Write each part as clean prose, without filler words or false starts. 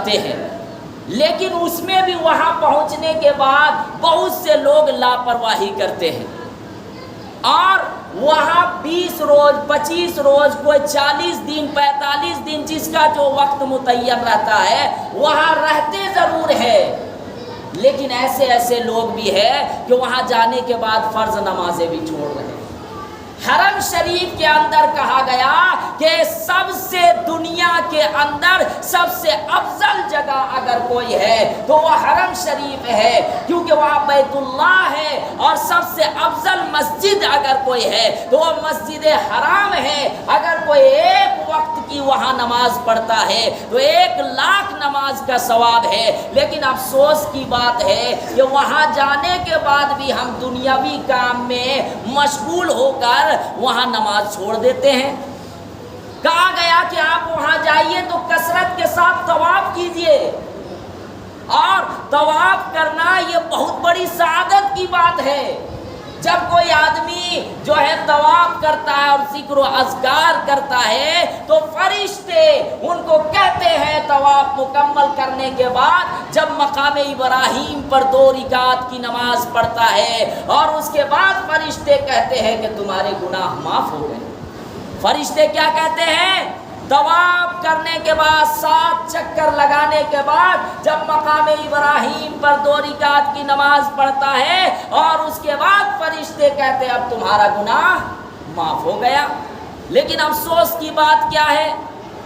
جاتے ہیں، لیکن اس میں بھی وہاں پہنچنے کے بعد بہت سے لوگ لاپرواہی کرتے ہیں، اور وہاں 20 روز 25 روز کوئی 40 دن 45 دن جس کا جو وقت متعین رہتا ہے وہاں رہتے ضرور ہے، لیکن ایسے لوگ بھی ہیں کہ وہاں جانے کے بعد فرض نمازیں بھی چھوڑ رہے ہیں۔ حرم شریف کے اندر کہا گیا کہ سب سے دنیا کے اندر سب سے افضل جگہ اگر کوئی ہے تو وہ حرم شریف ہے، کیونکہ وہاں بیت اللہ ہے، اور سب سے افضل مسجد اگر کوئی ہے تو وہ مسجد حرام ہے۔ اگر کوئی ایک وقت کی وہاں نماز پڑھتا ہے تو 1,00,000 نماز کا ثواب ہے، لیکن افسوس کی بات ہے کہ وہاں جانے کے بعد بھی ہم دنیاوی کام میں مشغول ہو کر وہاں نماز چھوڑ دیتے ہیں۔ کہا گیا کہ آپ وہاں جائیے تو کثرت کے ساتھ طواف کیجئے، اور طواف کرنا یہ بہت بڑی سعادت کی بات ہے۔ جب کوئی آدمی جو ہے طواف کرتا ہے اور ذکر و اذکار کرتا ہے تو فرشتے ان کو کہتے ہیں طواف مکمل کرنے کے بعد جب مقام ابراہیم پر 2 رکعت کی نماز پڑھتا ہے، اور اس کے بعد فرشتے کہتے ہیں کہ تمہارے گناہ معاف ہو گئے۔ فرشتے کیا کہتے ہیں؟ طواف کرنے کے بعد 7 چکر لگانے کے بعد جب مقام ابراہیم پر 2 رکعت کی نماز پڑھتا ہے، اور اس کے بعد فرشتے کہتے ہیں اب تمہارا گناہ معاف ہو گیا۔ لیکن افسوس کی بات کیا ہے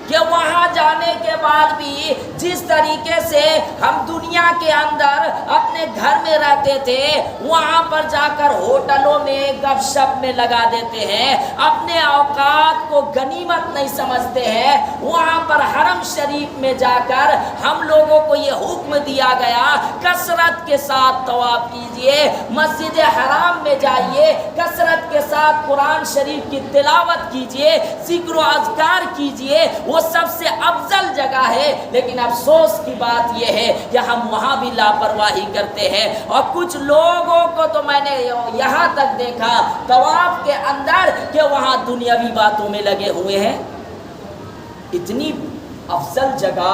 کہ وہاں جانے کے بعد بھی جس طریقے سے ہم دنیا کے اندر اپنے گھر میں رہتے تھے وہاں پر جا کر ہوٹلوں میں گپ شپ میں لگا دیتے ہیں، اپنے اوقات کو غنیمت نہیں سمجھتے ہیں، وہاں پر حرم شریف میں جا کر ہم لوگوں کو یہ حکم دیا گیا کثرت کے ساتھ طواف کیجئے، مسجد حرام میں جائیے، کثرت کے ساتھ قرآن شریف کی تلاوت کیجئے، ذکر و اذکار کیجئے، وہ سب سے افضل جگہ ہے۔ لیکن افسوس کی بات یہ ہے کہ ہم وہاں بھی لاپرواہی کرتے ہیں، اور کچھ لوگوں کو تو میں نے یہاں تک دیکھا طواف کے اندر کہ وہاں دنیاوی باتوں میں لگے ہوئے ہیں۔ اتنی افضل جگہ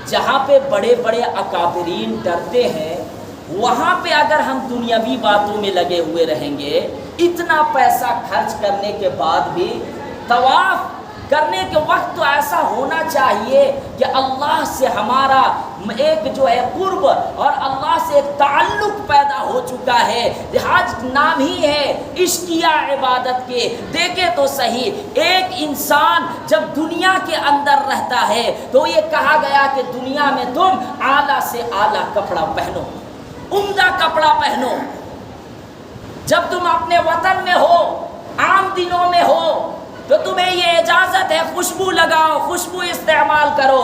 جہاں پہ بڑے بڑے اکابرین ڈرتے ہیں، وہاں پہ اگر ہم دنیاوی باتوں میں لگے ہوئے رہیں گے، اتنا پیسہ خرچ کرنے کے بعد بھی طواف کرنے کے وقت تو ایسا ہونا چاہیے کہ اللہ سے ہمارا ایک جو ہے قرب اور اللہ سے ایک تعلق پیدا ہو چکا ہے۔ حج نام ہی ہے عشقیہ عبادت کے۔ دیکھیں تو صحیح، ایک انسان جب دنیا کے اندر رہتا ہے تو یہ کہا گیا کہ دنیا میں تم اعلیٰ سے اعلیٰ کپڑا پہنو، عمدہ کپڑا پہنو۔ جب تم اپنے وطن میں ہو، عام دنوں میں ہو، تو تمہیں یہ اجازت ہے خوشبو لگاؤ، خوشبو استعمال کرو۔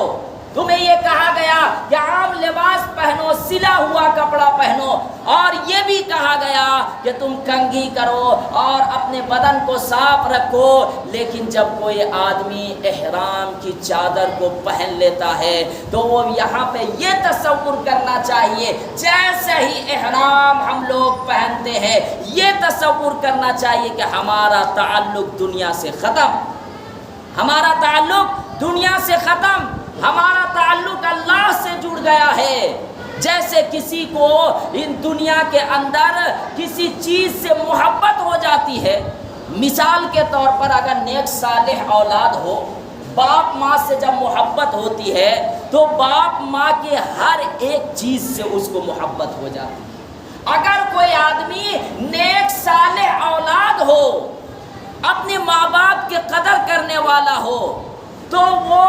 تمہیں یہ کہا گیا کہ عام لباس پہنو، سلا ہوا کپڑا پہنو، اور یہ بھی کہا گیا کہ تم کنگھی کرو اور اپنے بدن کو صاف رکھو۔ لیکن جب کوئی آدمی احرام کی چادر کو پہن لیتا ہے تو وہ یہاں پہ یہ تصور کرنا چاہیے جیسے ہی احرام ہم لوگ پہنتے ہیں یہ تصور کرنا چاہیے کہ ہمارا تعلق دنیا سے ختم، ہمارا تعلق دنیا سے ختم، ہمارا تعلق اللہ سے جڑ گیا ہے۔ جیسے کسی کو ان دنیا کے اندر کسی چیز سے محبت ہو جاتی ہے، مثال کے طور پر اگر نیک صالح اولاد ہو، باپ ماں سے جب محبت ہوتی ہے تو باپ ماں کے ہر ایک چیز سے اس کو محبت ہو جاتی ہے۔ اگر کوئی آدمی نیک صالح اولاد ہو، اپنے ماں باپ کے قدر کرنے والا ہو، تو وہ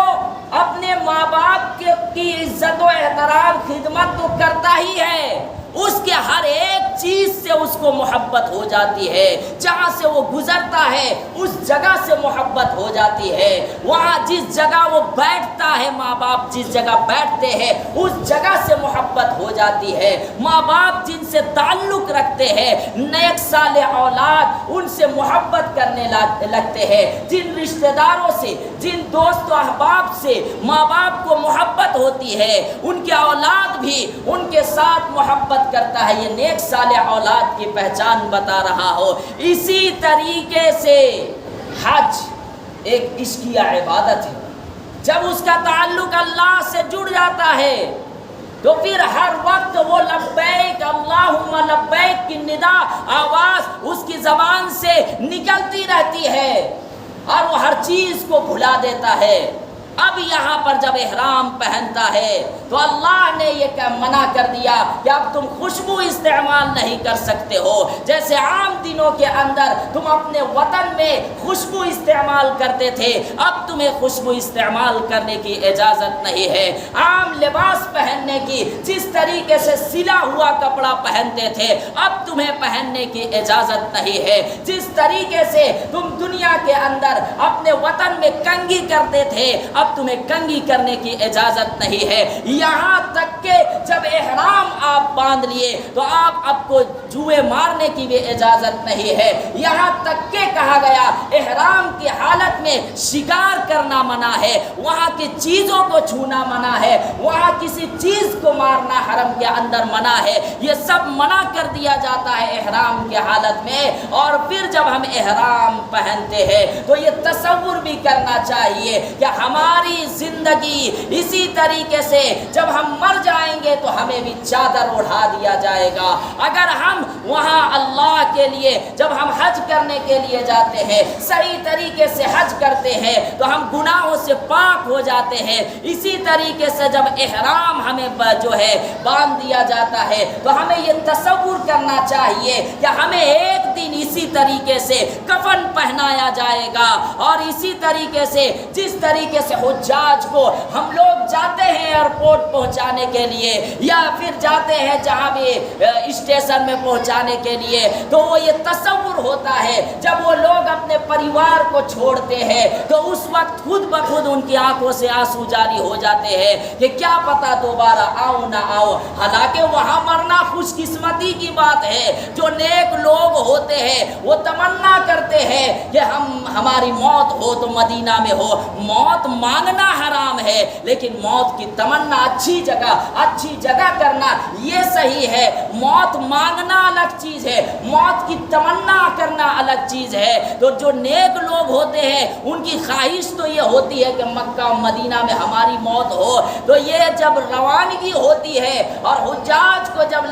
اپنے ماں باپ کی عزت و احترام خدمت تو کرتا ہی ہے، اس کے ہر ایک چیز سے اس کو محبت ہو جاتی ہے، جہاں سے وہ گزرتا ہے اس جگہ سے محبت ہو جاتی ہے، وہاں جس جگہ وہ بیٹھتا ہے ماں باپ جس جگہ بیٹھتے ہیں اس جگہ سے محبت ہو جاتی ہے۔ ماں باپ جن سے تعلق رکھتے ہیں، نیک صالح اولاد ان سے محبت کرنے لگتے ہیں، جن رشتہ داروں سے، جن دوست و احباب سے ماں باپ کو محبت ہوتی ہے ان کے اولاد بھی ان کے ساتھ محبت کرتا ہے۔ یہ نیک صالح اولاد کی پہچان بتا رہا ہو۔ اسی طریقے سے حج ایک عشقیہ عبادت ہے، جب اس کا تعلق اللہ سے جڑ جاتا ہے تو پھر ہر وقت وہ لبیک اللہم لبیک کی ندا آواز اس کی زبان سے نکلتی رہتی ہے اور وہ ہر چیز کو بھلا دیتا ہے۔ اب یہاں پر جب احرام پہنتا ہے تو اللہ نے یہ منع کر دیا کہ اب تم خوشبو استعمال نہیں کر سکتے ہو، جیسے عام دنوں کے اندر تم اپنے وطن میں خوشبو استعمال کرتے تھے، اب تمہیں خوشبو استعمال کرنے کی اجازت نہیں ہے۔ عام لباس پہننے کی، جس طریقے سے سلا ہوا کپڑا پہنتے تھے، اب تمہیں پہننے کی اجازت نہیں ہے۔ جس طریقے سے تم دنیا کے اندر اپنے وطن میں کنگھی کرتے تھے، اب تمہیں کنگھی کرنے کی اجازت نہیں ہے۔ یہاں تک کہ جب احرام آپ باندھ لیے تو آپ کو جوئے مارنے کی بھی اجازت نہیں ہے۔ یہاں تک کہ کہا گیا احرام کی حالت میں شکار کرنا منع ہے، وہاں کی چیزوں کو چھونا منع ہے، وہاں کسی چیز کو مارنا حرم کے اندر منع ہے۔ یہ سب منع کر دیا جاتا ہے احرام کی حالت میں۔ اور پھر جب ہم احرام پہنتے ہیں تو یہ تصور بھی کرنا چاہیے کہ ہماری زندگی اسی طریقے سے جب ہم مر جائیں گے تو ہمیں بھی چادر اڑا دیا جائے گا۔ اگر ہم وہاں اللہ کے لیے جب ہم حج کرنے کے لیے جاتے ہیں، صحیح طریقے سے حج کرتے ہیں تو ہم گناہوں سے پاک ہو جاتے ہیں۔ اسی طریقے سے جب احرام ہمیں جو ہے باندھ دیا جاتا ہے تو ہمیں یہ تصور کرنا چاہیے کہ ہمیں ایک دن اسی طریقے سے کفن پہنایا جائے گا، اور اسی طریقے سے جس طریقے سے حجاج کو ہم لوگ جاتے ہیں ایئرپورٹ پہنچانے کے لیے یا پھر جاتے ہیں جہاں بھی اسٹیشن میں پہنچانے کے لیے، تو وہ یہ تصور ہوتا ہے جب وہ لوگ اپنے پریوار کو چھوڑتے ہیں تو اس وقت خود بخود ان کی آنکھوں سے آنسو جاری ہو جاتے ہیں کہ کیا پتہ دوبارہ آؤ نہ آؤ۔ حالانکہ وہاں مرنا خوش قسمتی کی بات ہے۔ جو نیک لوگ ہوتے ہیں وہ تمنا کرتے ہیں کہ ہماری موت ہو تو مدینہ میں ہو۔ موت مانگنا حرام ہے، لیکن موت کی تمنا اچھی جگہ کرنا یہ صحیح ہے۔ موت مانگنا الگ چیز ہے، موت کی تمنا کرنا الگ چیز ہے۔ تو جو نیک لوگ ہوتے ہیں ان کی خواہش تو یہ ہوتی ہے کہ مکہ و مدینہ میں ہماری موت ہو۔ تو یہ جب روانگی ہوتی ہے اور حجاج کو جب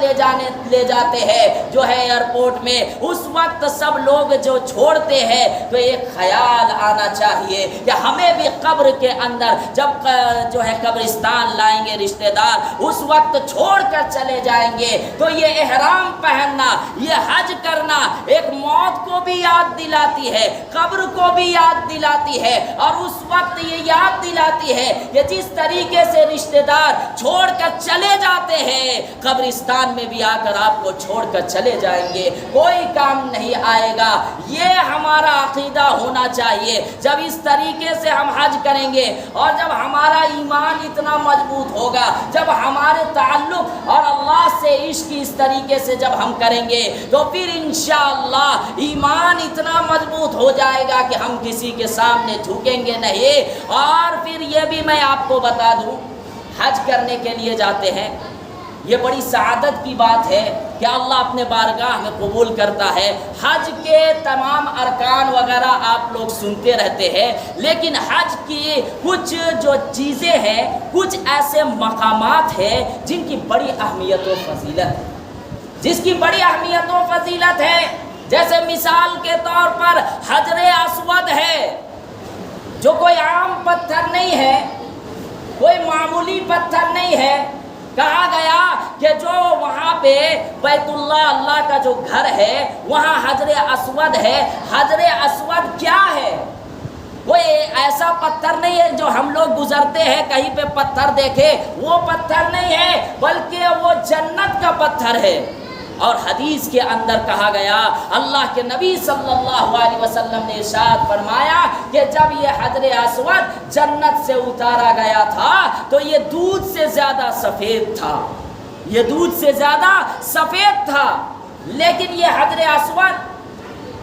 لے جاتے ہیں جو ہے ایئرپورٹ میں، اس وقت سب لوگ جو چھوڑتے ہیں تو ایک خیال آنا چاہیے کہ ہمیں بھی قبر کے اندر جب جو ہے قبرستان لائیں گے رشتہ دار، اس وقت چھوڑ کر چلے جائیں گے۔ تو یہ احرام پہننا، یہ حج کرنا ایک موت کو بھی یاد دلاتی ہے، قبر کو بھی یاد دلاتی ہے، اور اس وقت یہ یاد دلاتی ہے کہ جس طریقے سے رشتہ دار چھوڑ کر چلے جاتے ہیں، قبرستان میں بھی آ کر آپ کو چھوڑ کر چلے جائیں گے، کوئی کام نہیں آئے گا۔ یہ ہمارا عقیدہ ہونا چاہیے۔ جب اس طریقے سے ہم حج کریں گے اور جب ہمارا ایمان اتنا مضبوط ہوگا، جب ہمارے تعلق اور اللہ سے عشق اس طریقے سے جب ہم کریں گے تو پھر انشاءاللہ ایمان اتنا مضبوط ہو جائے گا کہ ہم کسی کے سامنے جھکیں گے نہیں۔ اور پھر یہ بھی میں آپ کو بتا دوں، حج کرنے کے لیے جاتے ہیں، یہ بڑی سعادت کی بات ہے کہ اللہ اپنے بارگاہ میں قبول کرتا ہے۔ حج کے تمام ارکان وغیرہ آپ لوگ سنتے رہتے ہیں، لیکن حج کی کچھ جو چیزیں ہیں، کچھ ایسے مقامات ہیں جن کی بڑی اہمیت و فضیلت ہے، جس کی بڑی اہمیت و فضیلت ہے۔ جیسے مثال کے طور پر حجر اسود ہے، جو کوئی عام پتھر نہیں ہے، کوئی معمولی پتھر نہیں ہے۔ کہا گیا کہ جو وہاں پہ بیت اللہ کا جو گھر ہے وہاں حجر اسود ہے۔ حجر اسود کیا ہے؟ کوئی ایسا پتھر نہیں ہے جو ہم لوگ گزرتے ہیں کہیں پہ پتھر دیکھے، وہ پتھر نہیں ہے، بلکہ وہ جنت کا پتھر ہے۔ اور حدیث کے اندر کہا گیا، اللہ کے نبی صلی اللہ علیہ وسلم نے ارشاد فرمایا کہ جب یہ حجر اسود جنت سے اتارا گیا تھا تو یہ دودھ سے زیادہ سفید تھا، یہ دودھ سے زیادہ سفید تھا۔ لیکن یہ حجر اسود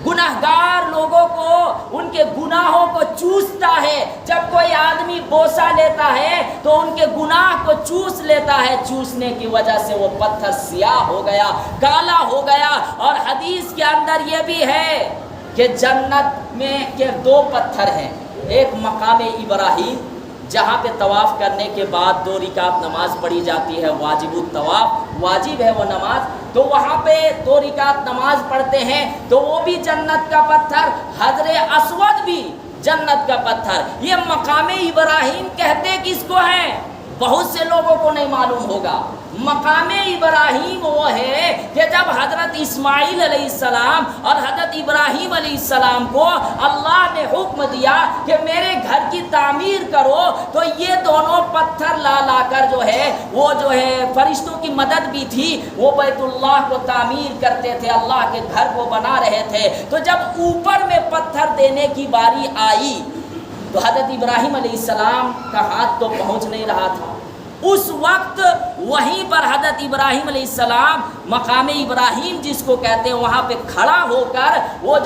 گناہگار لوگوں کو ان کے گناہوں کو چوستا ہے۔ جب کوئی آدمی بوسہ لیتا ہے تو ان کے گناہ کو چوس لیتا ہے، چوسنے کی وجہ سے وہ پتھر سیاہ ہو گیا، کالا ہو گیا۔ اور حدیث کے اندر یہ بھی ہے کہ جنت میں کے دو پتھر ہیں، ایک مقام ابراہیم جہاں پہ طواف کرنے کے بعد 2 رکعت نماز پڑھی جاتی ہے، واجب الطواف، واجب ہے وہ نماز، تو وہاں پہ 2 رکعت نماز پڑھتے ہیں تو وہ بھی جنت کا پتھر، حجر اسود بھی جنت کا پتھر۔ یہ مقام ابراہیم کہتے کس کو ہیں؟ بہت سے لوگوں کو نہیں معلوم ہوگا۔ مقام ابراہیم وہ ہے کہ جب حضرت اسماعیل علیہ السلام اور حضرت ابراہیم علیہ السلام کو اللہ نے حکم دیا کہ میرے گھر کی تعمیر کرو، تو یہ دونوں پتھر لا لا کر وہ فرشتوں کی مدد بھی تھی، وہ بیت اللہ کو تعمیر کرتے تھے، اللہ کے گھر کو بنا رہے تھے۔ تو جب اوپر میں پتھر دینے کی باری آئی تو حضرت ابراہیم علیہ السلام کا ہاتھ تو پہنچ نہیں رہا تھا۔ اس وقت وہیں پر حضرت ابراہیم علیہ السلام مقام ابراہیم جس کو کہتے ہیں، وہاں پہ کھڑا ہو کر وہ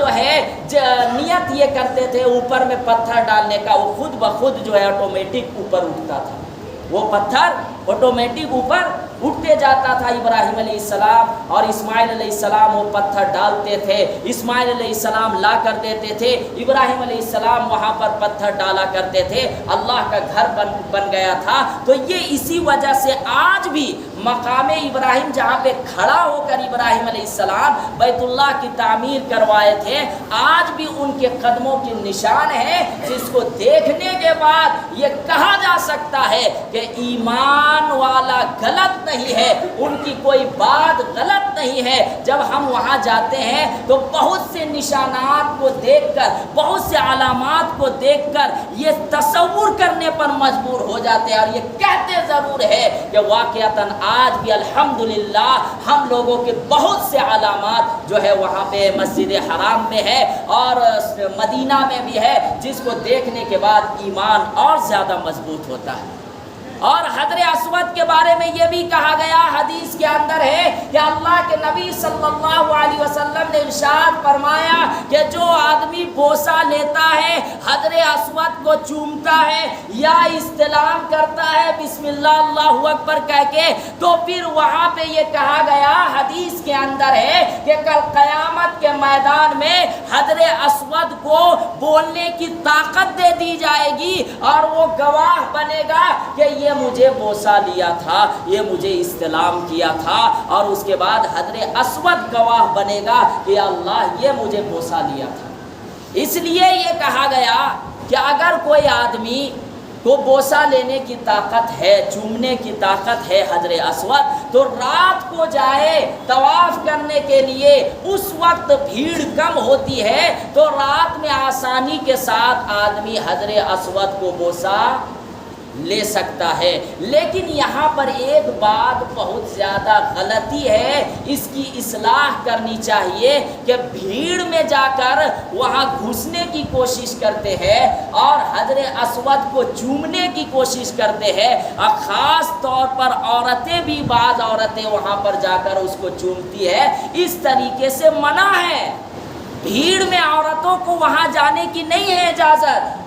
نیت یہ کرتے تھے اوپر میں پتھر ڈالنے کا، وہ خود بخود آٹومیٹک اوپر اٹھتا تھا، وہ پتھر آٹومیٹک اوپر اٹھتے جاتا تھا۔ ابراہیم علیہ السلام اور اسماعیل علیہ السلام وہ پتھر ڈالتے تھے، اسماعیل علیہ السلام لا کر دیتے تھے، ابراہیم علیہ السلام وہاں پر پتھر ڈالا کرتے تھے، اللہ کا گھر بن گیا تھا۔ تو یہ اسی وجہ سے آج بھی مقام ابراہیم جہاں پہ کھڑا ہو کر ابراہیم علیہ السلام بیت اللہ کی تعمیر کروائے تھے، آج بھی ان کے قدموں کے نشان ہیں، جس کو دیکھنے کے بعد یہ کہا جا سکتا ہے کہ ایمان والا غلط نہیں ہے، ان کی کوئی بات غلط نہیں ہے۔ جب ہم وہاں جاتے ہیں تو بہت سے نشانات کو دیکھ کر، بہت سے علامات کو دیکھ کر یہ تصور کرنے پر مجبور ہو جاتے ہیں، اور یہ کہتے ضرور ہے کہ واقعتاً آج بھی الحمدللہ ہم لوگوں کے بہت سے علامات وہاں پہ مسجد حرام میں ہے اور مدینہ میں بھی ہے، جس کو دیکھنے کے بعد ایمان اور زیادہ مضبوط ہوتا ہے۔ اور حجر اسود کے بارے میں یہ بھی کہا گیا، حدیث کے اندر ہے کہ اللہ کے نبی صلی اللہ علیہ وسلم نے ارشاد فرمایا کہ جو آدمی بوسہ لیتا ہے، حجر اسود کو چومتا ہے یا استلام کرتا ہے بسم اللہ اللہ اکبر کہہ کے، تو پھر وہاں پہ یہ کہا گیا حدیث کے اندر ہے کہ کل قیامت کے میدان میں حجر اسود کو بولنے کی طاقت دے دی جائے گی، اور وہ گواہ بنے گا کہ یہ مجھے بوسہ لیا تھا، یہ مجھے استلام کیا تھا، اور اس کے بعد حجر اسود گواہ بنے گا کہ اللہ یہ مجھے بوسہ لیا تھا۔ اس لیے یہ کہا گیا کہ اگر کوئی آدمی کو بوسہ لینے کی طاقت ہے، چومنے کی طاقت ہے حجر اسود، تو رات کو جائے طواف کرنے کے لیے، اس وقت بھیڑ کم ہوتی ہے، تو رات میں آسانی کے ساتھ آدمی حجر اسود کو بوسہ لے سکتا ہے۔ لیکن یہاں پر ایک بات بہت زیادہ غلطی ہے، اس کی اصلاح کرنی چاہیے کہ بھیڑ میں جا کر وہاں گھسنے کی کوشش کرتے ہیں اور حجر اسود کو چومنے کی کوشش کرتے ہیں، اور خاص طور پر عورتیں بھی، بعض عورتیں وہاں پر جا کر اس کو چومتی ہے، اس طریقے سے منع ہے۔ بھیڑ میں عورتوں کو وہاں جانے کی نہیں ہے اجازت۔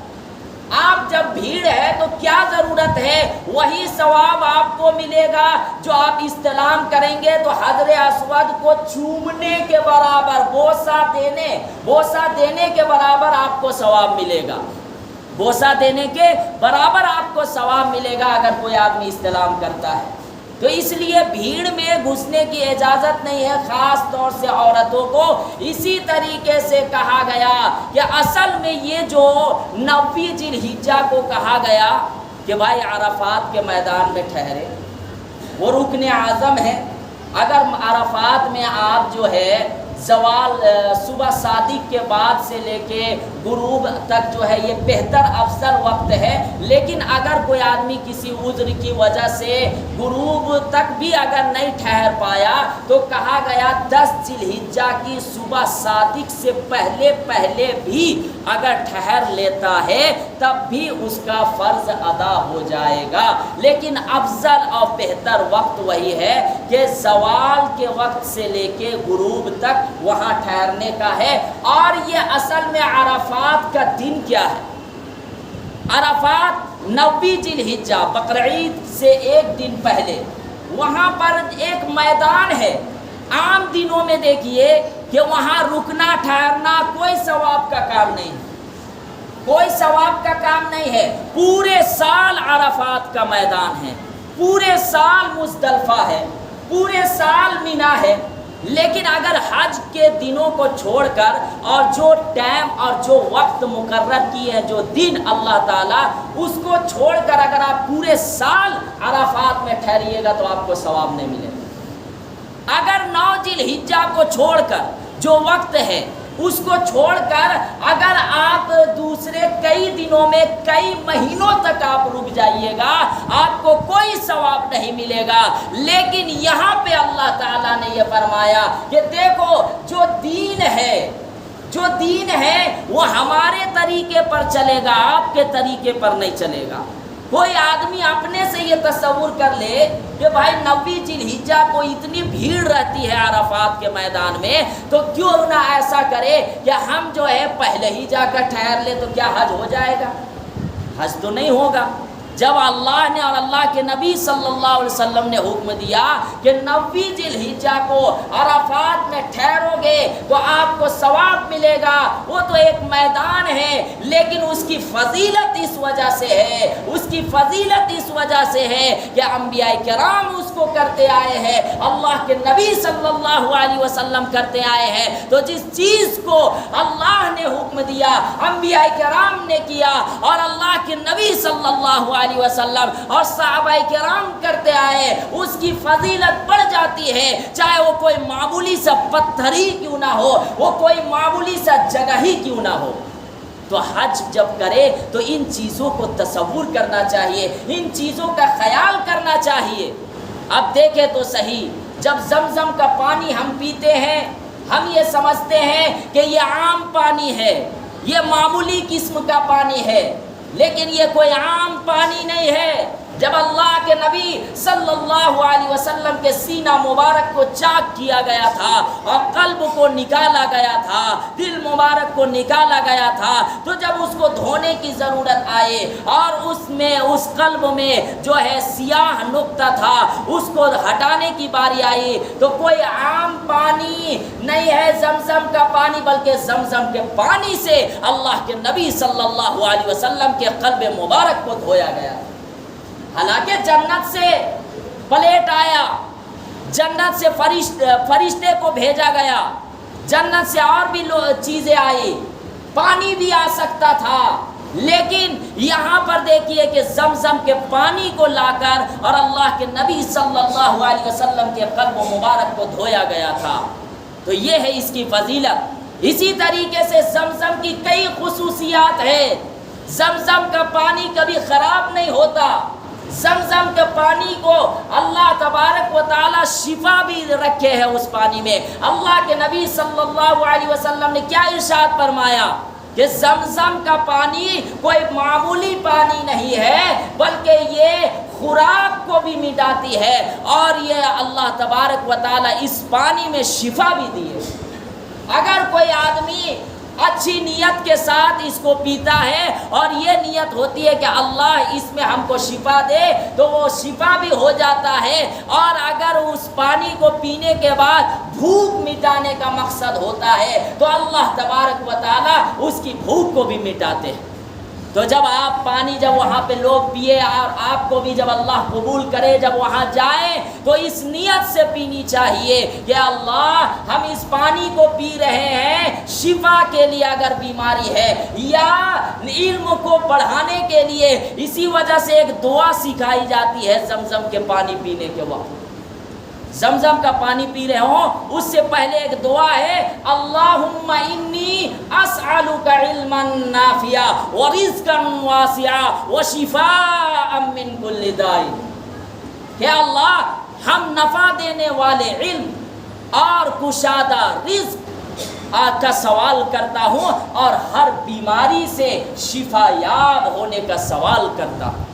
آپ جب بھیڑ ہے تو کیا ضرورت ہے، وہی ثواب آپ کو ملے گا جو آپ استلام کریں گے تو حجر اسود کو چومنے کے برابر، بوسہ دینے کے برابر آپ کو ثواب ملے گا، بوسہ دینے کے برابر آپ کو ثواب ملے گا اگر کوئی آدمی استلام کرتا ہے۔ تو اس لیے بھیڑ میں گھسنے کی اجازت نہیں ہے، خاص طور سے عورتوں کو۔ اسی طریقے سے کہا گیا کہ اصل میں یہ جو 9 ذی الحجہ کو کہا گیا کہ بھائی عرفات کے میدان میں ٹھہرے، وہ رکن اعظم ہے۔ اگر عرفات میں آپ زوال صبح صادق کے بعد سے لے کے غروب تک یہ بہتر افضل وقت ہے، لیکن اگر کوئی آدمی کسی عذر کی وجہ سے غروب تک بھی اگر نہیں ٹھہر پایا تو کہا گیا 10 ذی الحجہ کی صبح صادق سے پہلے بھی اگر ٹھہر لیتا ہے تب بھی اس کا فرض ادا ہو جائے گا۔ لیکن افضل اور بہتر وقت وہی ہے کہ زوال کے وقت سے لے کے غروب تک وہاں ٹھہرنے کا ہے۔ اور یہ اصل میں عرفات کا دن کیا ہے؟ عرفات 9 ذی الحجہ بقرعید سے ایک دن پہلے وہاں پر ایک میدان ہے۔ عام دنوں میں دیکھیے کہ وہاں رکنا ٹھہرنا کوئی ثواب کا کام نہیں، کوئی ثواب کا کام نہیں ہے. پورے سال عرفات کا میدان ہے، پورے سال مزدلفہ ہے، پورے سال مینا ہے. لیکن اگر حج کے دنوں کو چھوڑ کر اور جو ٹائم اور جو وقت مقرر کیے ہیں، جو دن اللہ تعالیٰ، اس کو چھوڑ کر اگر آپ پورے سال عرفات میں ٹھہریے گا تو آپ کو ثواب نہیں ملے گا. اگر 9 ذی الحجہ کو چھوڑ کر جو وقت ہے اس کو چھوڑ کر اگر آپ دوسرے کئی دنوں میں کئی مہینوں تک آپ رک جائیے گا، آپ کو کوئی ثواب نہیں ملے گا. لیکن یہاں پہ اللہ تعالیٰ نے یہ فرمایا کہ دیکھو جو دین ہے وہ ہمارے طریقے پر چلے گا، آپ کے طریقے پر نہیں چلے گا. کوئی آدمی اپنے سے یہ تصور کر لے کہ بھائی 9 ذی الحجہ کو اتنی بھیڑ رہتی ہے عرفات کے میدان میں، تو کیوں نہ ایسا کرے کہ ہم جو ہے پہلے ہی جا کر ٹھہر لے، تو کیا حج ہو جائے گا؟ حج تو نہیں ہوگا. جب اللہ نے اور اللہ کے نبی صلی اللہ علیہ وسلم نے حکم دیا کہ 9 ذی الحجہ کو عرفات میں ٹھہرو گے تو آپ کو ثواب ملے گا، وہ تو ایک میدان ہے لیکن اس کی فضیلت اس وجہ سے ہے کہ انبیاء کرام اس کو کرتے آئے ہیں، اللہ کے نبی صلی اللہ علیہ وسلم کرتے آئے ہیں. تو جس چیز کو اللہ نے حکم دیا، انبیاء کرام نے کیا اور اللہ کے نبی صلی اللہ علیہ وسلم اور صحابہ کرام کرتے آئے، اس کی فضیلت بڑھ جاتی ہے، چاہے وہ کوئی معمولی سا پتھر ہی کیوں نہ ہو، وہ کوئی معمولی سا جگہ ہی کیوں نہ ہو. تو حج جب کرے تو ان چیزوں کو تصور کرنا چاہیے، ان چیزوں کا خیال کرنا چاہیے. اب دیکھیں تو صحیح، جب زمزم کا پانی ہم پیتے ہیں ہم یہ سمجھتے ہیں کہ یہ عام پانی ہے، یہ معمولی قسم کا پانی ہے، لیکن یہ کوئی عام پانی نہیں ہے. جب اللہ کے نبی صلی اللہ علیہ وسلم کے سینہ مبارک کو چاک کیا گیا تھا اور قلب کو نکالا گیا تھا، دل مبارک کو نکالا گیا تھا، تو جب اس کو دھونے کی ضرورت آئے اور اس قلب میں جو ہے سیاہ نقطہ تھا اس کو ہٹانے کی باری آئی، تو کوئی عام پانی نہیں ہے زمزم کا پانی، بلکہ زمزم کے پانی سے اللہ کے نبی صلی اللہ علیہ وسلم کے قلب مبارک کو دھویا گیا. حالانکہ جنت سے پلیٹ آیا، جنت سے فرشتے کو بھیجا گیا، جنت سے اور بھی چیزیں آئی، پانی بھی آ سکتا تھا، لیکن یہاں پر دیکھیے کہ زمزم کے پانی کو لا کر اور اللہ کے نبی صلی اللہ علیہ وسلم کے قلب مبارک کو دھویا گیا تھا. تو یہ ہے اس کی فضیلت. اسی طریقے سے زمزم کی کئی خصوصیات ہیں. زمزم کا پانی کبھی خراب نہیں ہوتا، زمزم کے پانی کو اللہ تبارک و تعالی شفا بھی رکھے ہے اس پانی میں. اللہ کے نبی صلی اللہ علیہ وسلم نے کیا ارشاد فرمایا کہ زمزم کا پانی کوئی معمولی پانی نہیں ہے، بلکہ یہ خوراک کو بھی مٹاتی ہے اور یہ اللہ تبارک و تعالی اس پانی میں شفا بھی دی ہے. اگر کوئی آدمی اچھی نیت کے ساتھ اس کو پیتا ہے اور یہ نیت ہوتی ہے کہ اللہ اس میں ہم کو شفا دے، تو وہ شفا بھی ہو جاتا ہے. اور اگر اس پانی کو پینے کے بعد بھوک مٹانے کا مقصد ہوتا ہے تو اللہ تبارک و تعالی اس کی بھوک کو بھی مٹاتے ہیں. تو جب آپ پانی جب وہاں پہ لوگ پیے اور آپ کو بھی جب اللہ قبول کرے، جب وہاں جائیں تو اس نیت سے پینی چاہیے کہ اللہ ہم اس پانی کو پی رہے ہیں شفا کے لیے اگر بیماری ہے یا علم کو بڑھانے کے لیے. اسی وجہ سے ایک دعا سکھائی جاتی ہے زمزم کے پانی پینے کے وقت. زمزم کا پانی پی رہے ہوں اس سے پہلے ایک دعا ہے، اللہم انی اسألک علما نافعا ورزقا واسعا وشفاء من کل داء. کہ اللہ ہم نفع دینے والے علم اور کشادہ رزق کا سوال کرتا ہوں اور ہر بیماری سے شفا یاب ہونے کا سوال کرتا ہوں.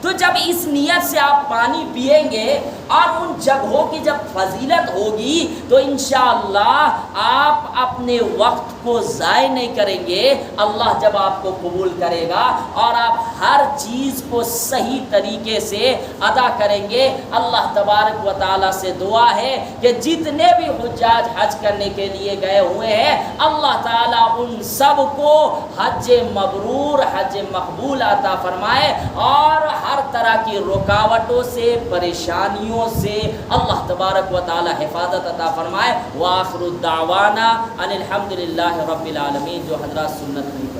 تو جب اس نیت سے آپ پانی پئیں گے اور ان جگہوں کی جب فضیلت ہوگی تو انشاءاللہ آپ اپنے وقت کو ضائع نہیں کریں گے، اللہ جب آپ کو قبول کرے گا اور آپ ہر چیز کو صحیح طریقے سے ادا کریں گے۔ اللہ تبارک و تعالیٰ سے دعا ہے کہ جتنے بھی حجاج حج کرنے کے لیے گئے ہوئے ہیں اللہ تعالیٰ ان سب کو حج مبرور، حج مقبول عطا فرمائے اور ہر طرح کی رکاوٹوں سے، پریشانیوں سے اللہ تبارک و تعالیٰ حفاظت عطا فرمائے۔ وآخر الدعوانا ان الحمد للہ رب العالمین، جو حضرات سنت میں